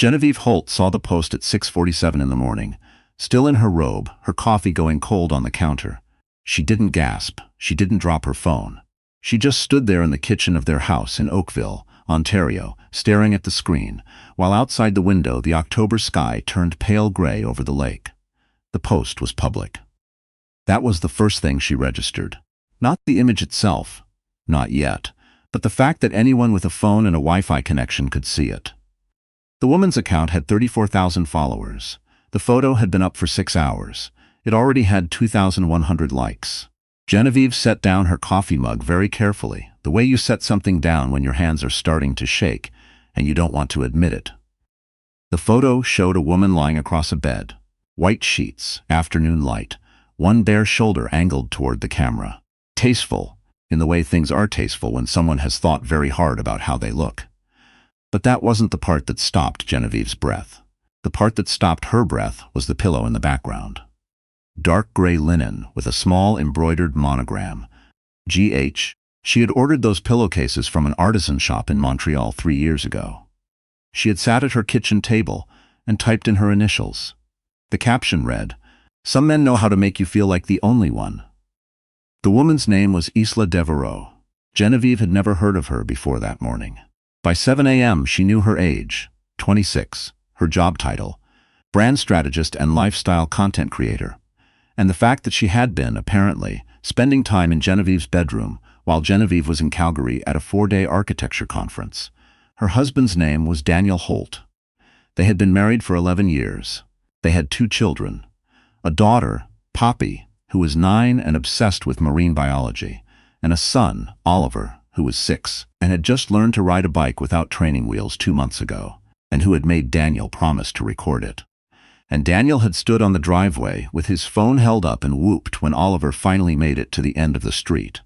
Genevieve Holt saw the post at 6:47 in the morning, still in her robe, her coffee going cold on the counter. She didn't gasp. She didn't drop her phone. She just stood there in the kitchen of their house in Oakville, Ontario, staring at the screen, while outside the window the October sky turned pale gray over the lake. The post was public. That was the first thing she registered. Not the image itself, not yet, but the fact that anyone with a phone and a Wi-Fi connection could see it. The woman's account had 34,000 followers. The photo had been up for 6 hours. It already had 2,100 likes. Genevieve set down her coffee mug very carefully, the way you set something down when your hands are starting to shake and you don't want to admit it. The photo showed a woman lying across a bed. White sheets, afternoon light, one bare shoulder angled toward the camera. Tasteful, in the way things are tasteful when someone has thought very hard about how they look. But that wasn't the part that stopped Genevieve's breath. The part that stopped her breath was the pillow in the background. Dark gray linen with a small embroidered monogram. GH. She had ordered those pillowcases from an artisan shop in Montreal 3 years ago. She had sat at her kitchen table and typed in her initials. The caption read, "Some men know how to make you feel like the only one." The woman's name was Isla Devereaux. Genevieve had never heard of her before that morning. By 7 a.m. she knew her age, 26, her job title, brand strategist and lifestyle content creator, and the fact that she had been, apparently, spending time in Genevieve's bedroom while Genevieve was in Calgary at a 4-day architecture conference. Her husband's name was Daniel Holt. They had been married for 11 years. They had 2 children, a daughter, Poppy, who was 9 and obsessed with marine biology, and a son, Oliver, who was 6 and had just learned to ride a bike without training wheels 2 months ago, and who had made Daniel promise to record it. And Daniel had stood on the driveway with his phone held up and whooped when Oliver finally made it to the end of the street.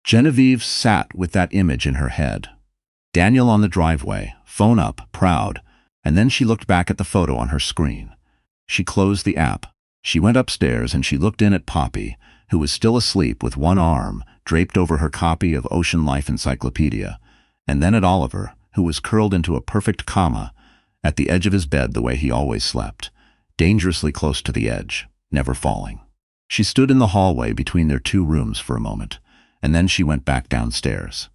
Genevieve sat with that image in her head. Daniel on the driveway, phone up, proud, and then she looked back at the photo on her screen. She closed the app. She went upstairs and she looked in at Poppy, who was still asleep with one arm draped over her copy of Ocean Life Encyclopedia, and then at Oliver, who was curled into a perfect comma at the edge of his bed the way he always slept, dangerously close to the edge, never falling. She stood in the hallway between their 2 rooms for a moment, and then she went back downstairs.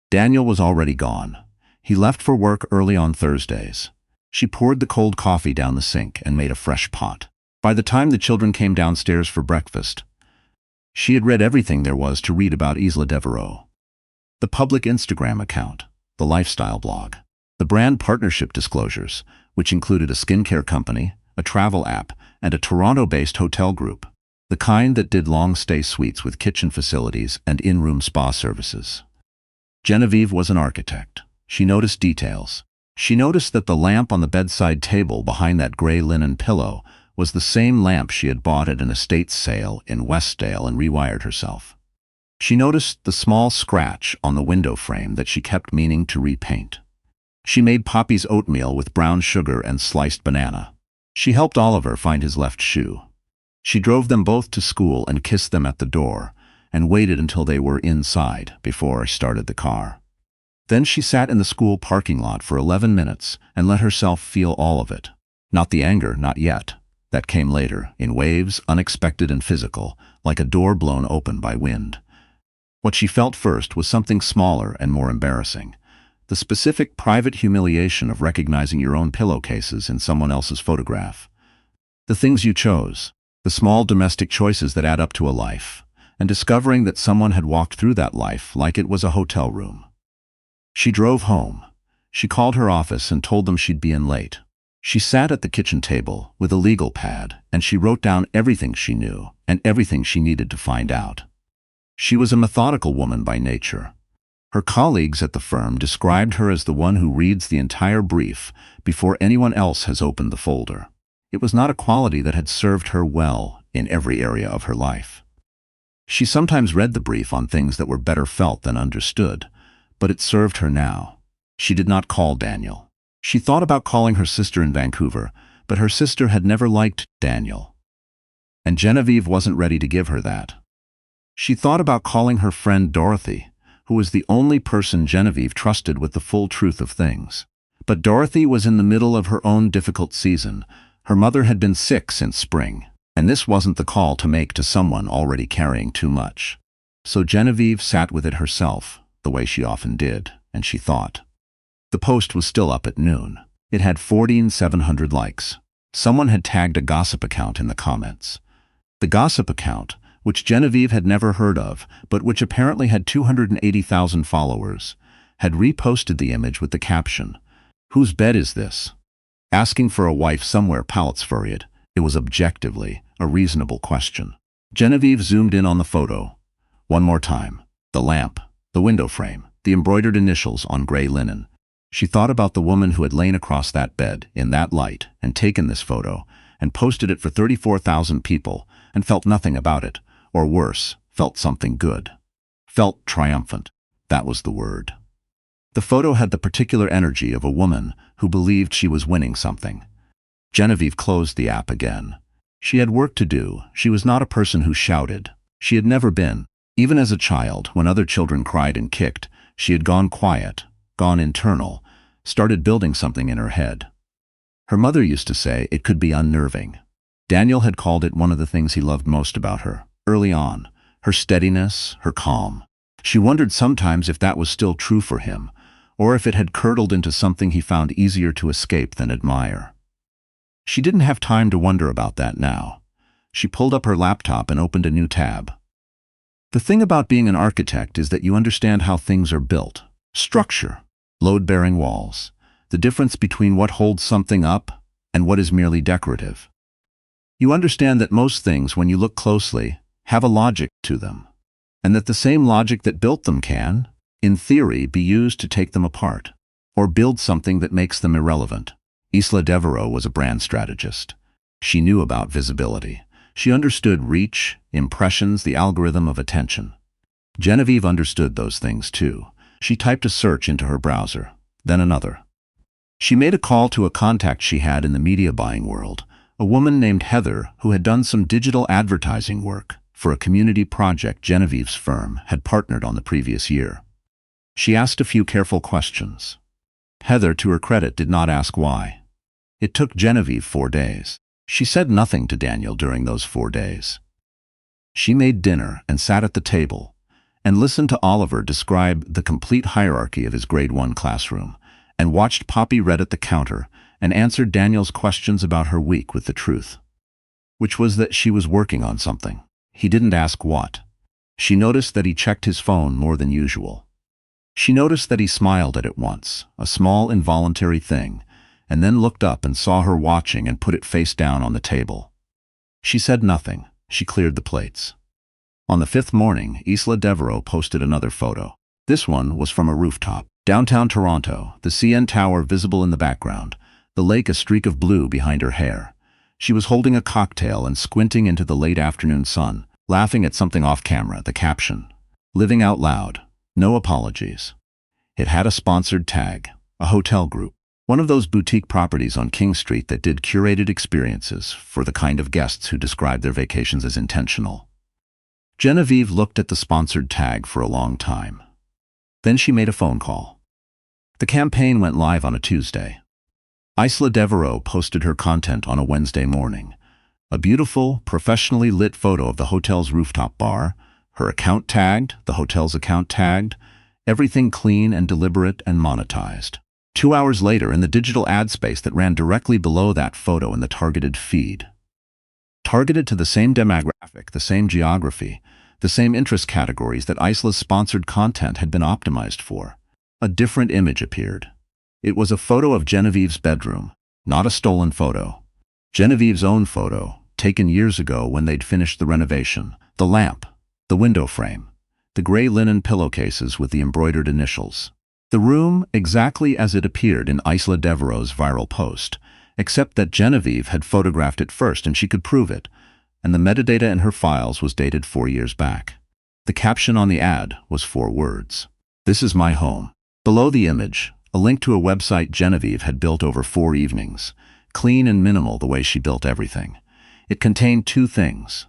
Daniel was already gone. He left for work early on Thursdays. She poured the cold coffee down the sink and made a fresh pot. By the time the children came downstairs for breakfast, she had read everything there was to read about Isla Devereaux. The public Instagram account, the lifestyle blog, the brand partnership disclosures, which included a skincare company, a travel app, and a Toronto-based hotel group, the kind that did long-stay suites with kitchen facilities and in-room spa services. Genevieve was an architect. She noticed details. She noticed that the lamp on the bedside table behind that gray linen pillow was the same lamp she had bought at an estate sale in Westdale and rewired herself. She noticed the small scratch on the window frame that she kept meaning to repaint. She made Poppy's oatmeal with brown sugar and sliced banana. She helped Oliver find his left shoe. She drove them both to school and kissed them at the door, and waited until they were inside before I started the car. Then she sat in the school parking lot for 11 minutes and let herself feel all of it. Not the anger, not yet. That came later, in waves, unexpected and physical, like a door blown open by wind. What she felt first was something smaller and more embarrassing. The specific private humiliation of recognizing your own pillowcases in someone else's photograph. The things you chose, the small domestic choices that add up to a life, and discovering that someone had walked through that life like it was a hotel room. She drove home. She called her office and told them she'd be in late. She sat at the kitchen table with a legal pad and she wrote down everything she knew and everything she needed to find out. She was a methodical woman by nature. Her colleagues at the firm described her as the one who reads the entire brief before anyone else has opened the folder. It was not a quality that had served her well in every area of her life. She sometimes read the brief on things that were better felt than understood, but it served her now. She did not call Daniel. She thought about calling her sister in Vancouver, but her sister had never liked Daniel. And Genevieve wasn't ready to give her that. She thought about calling her friend Dorothy, who was the only person Genevieve trusted with the full truth of things. But Dorothy was in the middle of her own difficult season. Her mother had been sick since spring, and this wasn't the call to make to someone already carrying too much. So Genevieve sat with it herself, the way she often did, and she thought. The post was still up at noon. It had 14,700 likes. Someone had tagged a gossip account in the comments. The gossip account, which Genevieve had never heard of, but which apparently had 280,000 followers, had reposted the image with the caption, "Whose bed is this?" Asking for a wife somewhere Paletsfuried, it was objectively a reasonable question. Genevieve zoomed in on the photo. One more time. The lamp, the window frame, the embroidered initials on gray linen. She thought about the woman who had lain across that bed, in that light, and taken this photo, and posted it for 34,000 people, and felt nothing about it, or worse, felt something good. Felt triumphant. That was the word. The photo had the particular energy of a woman who believed she was winning something. Genevieve closed the app again. She had work to do. She was not a person who shouted. She had never been. Even as a child, when other children cried and kicked, she had gone quiet, gone internal, started building something in her head. Her mother used to say it could be unnerving. Daniel had called it one of the things he loved most about her, early on, her steadiness, her calm. She wondered sometimes if that was still true for him, or if it had curdled into something he found easier to escape than admire. She didn't have time to wonder about that now. She pulled up her laptop and opened a new tab. The thing about being an architect is that you understand how things are built. Structure, load-bearing walls, the difference between what holds something up and what is merely decorative. You understand that most things, when you look closely, have a logic to them, and that the same logic that built them can, in theory, be used to take them apart, or build something that makes them irrelevant. Isla Devereaux was a brand strategist. She knew about visibility. She understood reach, impressions, the algorithm of attention. Genevieve understood those things too. She typed a search into her browser, then another. She made a call to a contact she had in the media buying world, a woman named Heather who had done some digital advertising work for a community project Genevieve's firm had partnered on the previous year. She asked a few careful questions. Heather, to her credit, did not ask why. It took Genevieve 4 days. She said nothing to Daniel during those 4 days. She made dinner and sat at the table and listened to Oliver describe the complete hierarchy of his grade 1 classroom, and watched Poppy read at the counter and answered Daniel's questions about her week with the truth, which was that she was working on something. He didn't ask what. She noticed that he checked his phone more than usual. She noticed that he smiled at it once, a small involuntary thing, and then looked up and saw her watching and put it face down on the table. She said nothing. She cleared the plates. On the 5th morning, Isla Devereaux posted another photo. This one was from a rooftop. Downtown Toronto, the CN Tower visible in the background, the lake a streak of blue behind her hair. She was holding a cocktail and squinting into the late afternoon sun, laughing at something off camera, the caption, "Living out loud, no apologies." It had a sponsored tag, a hotel group, one of those boutique properties on King Street that did curated experiences for the kind of guests who described their vacations as intentional. Genevieve looked at the sponsored tag for a long time. Then she made a phone call. The campaign went live on a Tuesday. Isla Devereaux posted her content on a Wednesday morning. A beautiful, professionally lit photo of the hotel's rooftop bar, her account tagged, the hotel's account tagged, everything clean and deliberate and monetized. 2 hours later, in the digital ad space that ran directly below that photo in the targeted feed. Targeted to the same demographic, the same geography, the same interest categories that Isla's sponsored content had been optimized for. A different image appeared. It was a photo of Genevieve's bedroom, not a stolen photo. Genevieve's own photo, taken years ago when they'd finished the renovation. The lamp, the window frame, the gray linen pillowcases with the embroidered initials. The room exactly as it appeared in Isla Devereaux's viral post, except that Genevieve had photographed it first and she could prove it, and the metadata in her files was dated 4 years back. The caption on the ad was 4 words. "This is my home." Below the image, a link to a website Genevieve had built over 4 evenings, clean and minimal the way she built everything. It contained 2 things.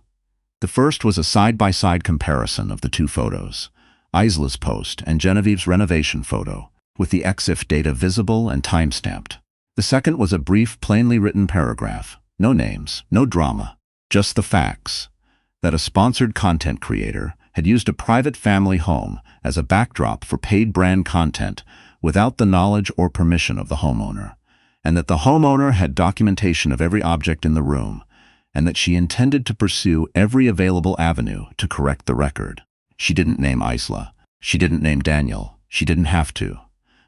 The first was a side-by-side comparison of the 2 photos, Isla's post and Genevieve's renovation photo. with the EXIF data visible and time-stamped. The second was a brief, plainly written paragraph. No names, no drama, just the facts. That a sponsored content creator had used a private family home as a backdrop for paid brand content without the knowledge or permission of the homeowner, and that the homeowner had documentation of every object in the room, and that she intended to pursue every available avenue to correct the record. She didn't name Isla. She didn't name Daniel. She didn't have to.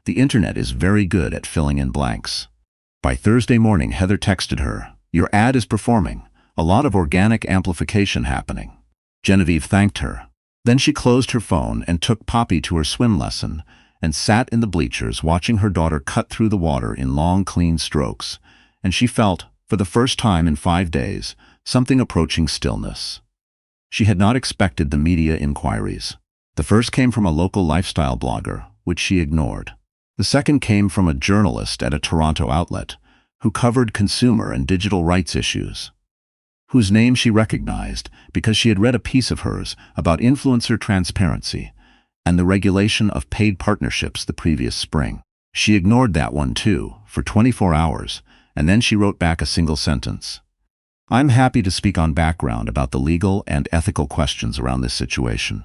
The internet is very good at filling in blanks. By Thursday morning, Heather texted her, "Your ad is performing. A lot of organic amplification happening." Genevieve thanked her. Then she closed her phone and took Poppy to her swim lesson and sat in the bleachers watching her daughter cut through the water in long, clean strokes, and she felt, for the first time in 5 days, something approaching stillness. She had not expected the media inquiries. The first came from a local lifestyle blogger, which she ignored. The second came from a journalist at a Toronto outlet who covered consumer and digital rights issues, whose name she recognized because she had read a piece of hers about influencer transparency and the regulation of paid partnerships the previous spring. She ignored that one too, for 24 hours, and then she wrote back a single sentence. "I'm happy to speak on background about the legal and ethical questions around this situation."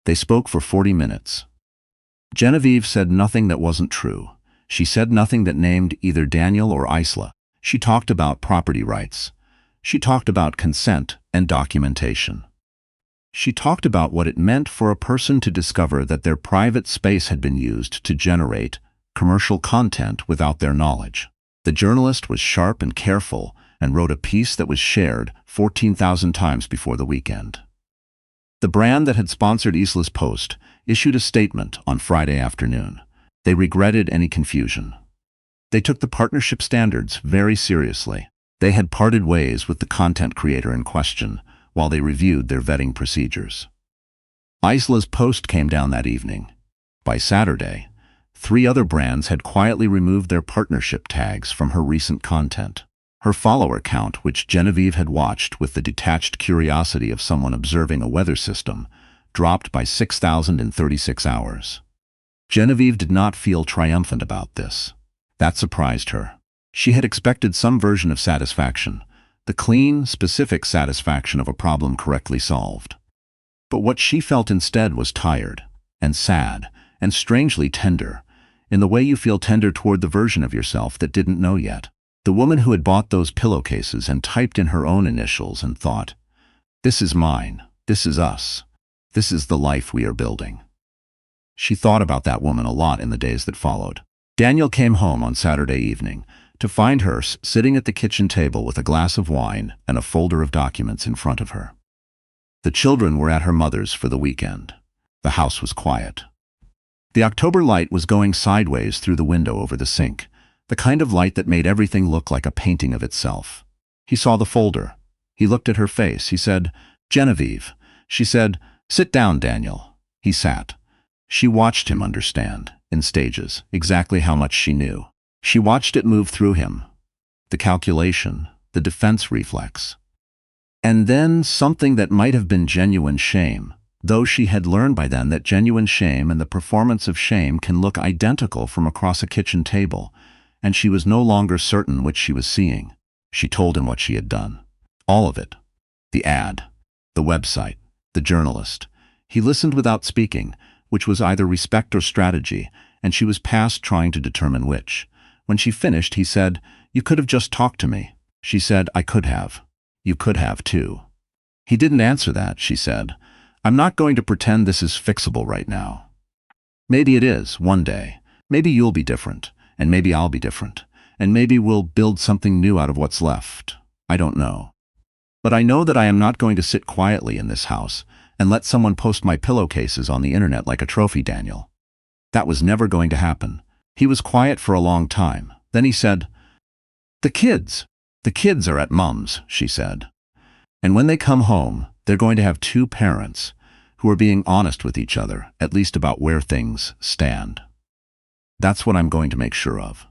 They spoke for 40 minutes. Genevieve said nothing that wasn't true. She said nothing that named either Daniel or Isla. She talked about property rights. She talked about consent and documentation. She talked about what it meant for a person to discover that their private space had been used to generate commercial content without their knowledge. The journalist was sharp and careful and wrote a piece that was shared 14,000 times before the weekend. The brand that had sponsored Isla's post issued a statement on Friday afternoon. They regretted any confusion. They took the partnership standards very seriously. They had parted ways with the content creator in question while they reviewed their vetting procedures. Isla's post came down that evening. By Saturday, 3 other brands had quietly removed their partnership tags from her recent content. Her follower count, which Genevieve had watched with the detached curiosity of someone observing a weather system, dropped by 6,000 in 36 hours. Genevieve did not feel triumphant about this. That surprised her. She had expected some version of satisfaction, the clean, specific satisfaction of a problem correctly solved. But what she felt instead was tired, and sad, and strangely tender, in the way you feel tender toward the version of yourself that didn't know yet. The woman who had bought those pillowcases and typed in her own initials and thought, "This is mine, this is us, this is the life we are building." She thought about that woman a lot in the days that followed. Daniel came home on Saturday evening to find her sitting at the kitchen table with a glass of wine and a folder of documents in front of her. The children were at her mother's for the weekend. The house was quiet. The October light was going sideways through the window over the sink, the kind of light that made everything look like a painting of itself. He saw the folder. He looked at her face. He said, "Genevieve." She said, "Sit down, Daniel." He sat. She watched him understand, in stages, exactly how much she knew. She watched it move through him. The calculation, the defense reflex. And then something that might have been genuine shame, though she had learned by then that genuine shame and the performance of shame can look identical from across a kitchen table, and she was no longer certain which she was seeing. She told him what she had done. All of it. The ad, the website, the journalist. He listened without speaking, which was either respect or strategy, and she was past trying to determine which. When she finished, he said, "You could have just talked to me." She said, "I could have. You could have, too." He didn't answer that, she said. "I'm not going to pretend this is fixable right now. Maybe it is, one day. Maybe you'll be different, and maybe I'll be different, and maybe we'll build something new out of what's left. I don't know. But I know that I am not going to sit quietly in this house and let someone post my pillowcases on the internet like a trophy, Daniel. That was never going to happen." He was quiet for a long time. Then he said, The kids are at Mum's," she said. "And when they come home, they're going to have 2 parents who are being honest with each other, at least about where things stand. That's what I'm going to make sure of."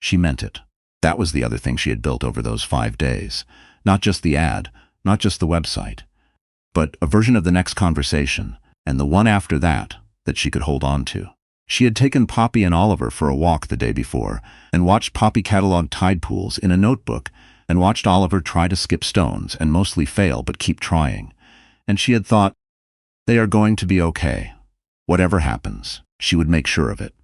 She meant it. That was the other thing she had built over those 5 days. Not just the ad, not just the website, but a version of the next conversation, and the one after that she could hold on to. She had taken Poppy and Oliver for a walk the day before, and watched Poppy catalog tide pools in a notebook, and watched Oliver try to skip stones and mostly fail but keep trying. And she had thought, they are going to be okay. Whatever happens, she would make sure of it.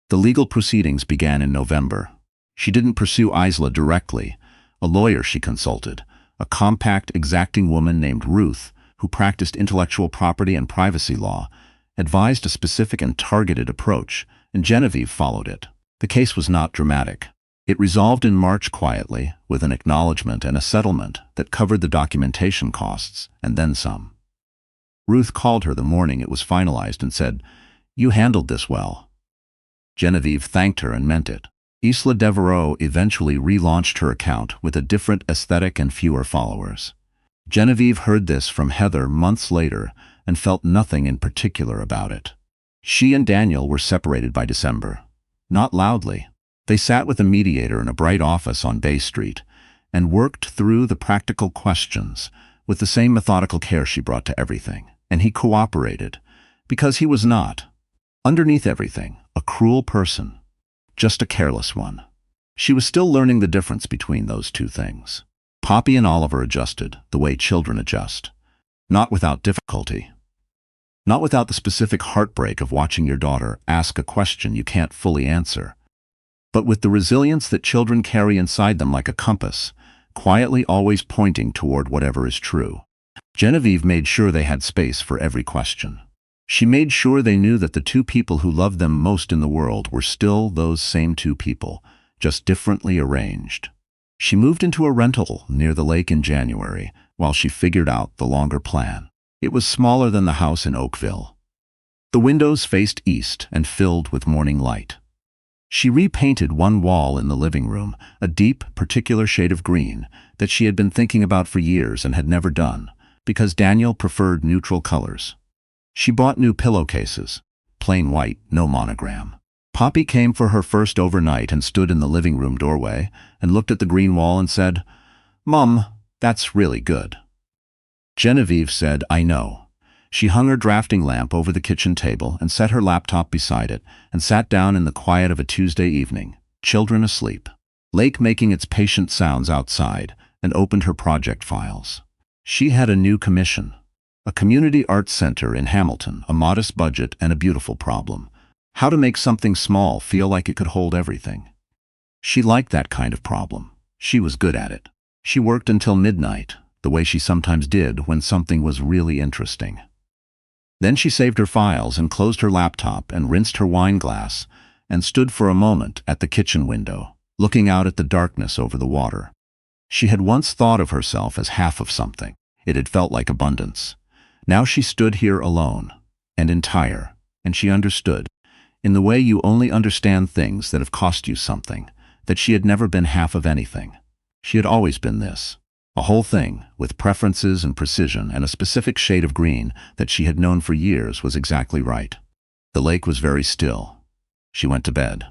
The legal proceedings began in November. She didn't pursue Isla directly. A lawyer she consulted, a compact, exacting woman named Ruth, who practiced intellectual property and privacy law, advised a specific and targeted approach, and Genevieve followed it. The case was not dramatic. It resolved in March quietly, with an acknowledgement and a settlement that covered the documentation costs, and then some. Ruth called her the morning it was finalized and said, "You handled this well." Genevieve thanked her and meant it. Isla Devereaux eventually relaunched her account with a different aesthetic and fewer followers. Genevieve heard this from Heather months later and felt nothing in particular about it. She and Daniel were separated by December. Not loudly. They sat with a mediator in a bright office on Bay Street and worked through the practical questions with the same methodical care she brought to everything. And he cooperated, because he was not, underneath everything, a cruel person, just a careless one. She was still learning the difference between those two things. Poppy and Oliver adjusted, the way children adjust. Not without difficulty. Not without the specific heartbreak of watching your daughter ask a question you can't fully answer. But with the resilience that children carry inside them like a compass, quietly always pointing toward whatever is true. Genevieve made sure they had space for every question. She made sure they knew that the two people who loved them most in the world were still those same two people, just differently arranged. She moved into a rental near the lake in January while she figured out the longer plan. It was smaller than the house in Oakville. The windows faced east and filled with morning light. She repainted one wall in the living room, a deep, particular shade of green that she had been thinking about for years and had never done, because Daniel preferred neutral colors. She bought new pillowcases, plain white, no monogram. Poppy came for her first overnight and stood in the living room doorway and looked at the green wall and said, "Mom, that's really good." Genevieve said, "I know." She hung her drafting lamp over the kitchen table and set her laptop beside it and sat down in the quiet of a Tuesday evening, children asleep. Lake making its patient sounds outside, and opened her project files. She had a new commission. A community arts center in Hamilton, a modest budget and a beautiful problem. How to make something small feel like it could hold everything. She liked that kind of problem. She was good at it. She worked until midnight, the way she sometimes did when something was really interesting. Then she saved her files and closed her laptop and rinsed her wine glass and stood for a moment at the kitchen window, looking out at the darkness over the water. She had once thought of herself as half of something. It had felt like abundance. Now she stood here alone and entire, and she understood, in the way you only understand things that have cost you something, that she had never been half of anything. She had always been this. A whole thing, with preferences and precision and a specific shade of green that she had known for years was exactly right. The lake was very still. She went to bed.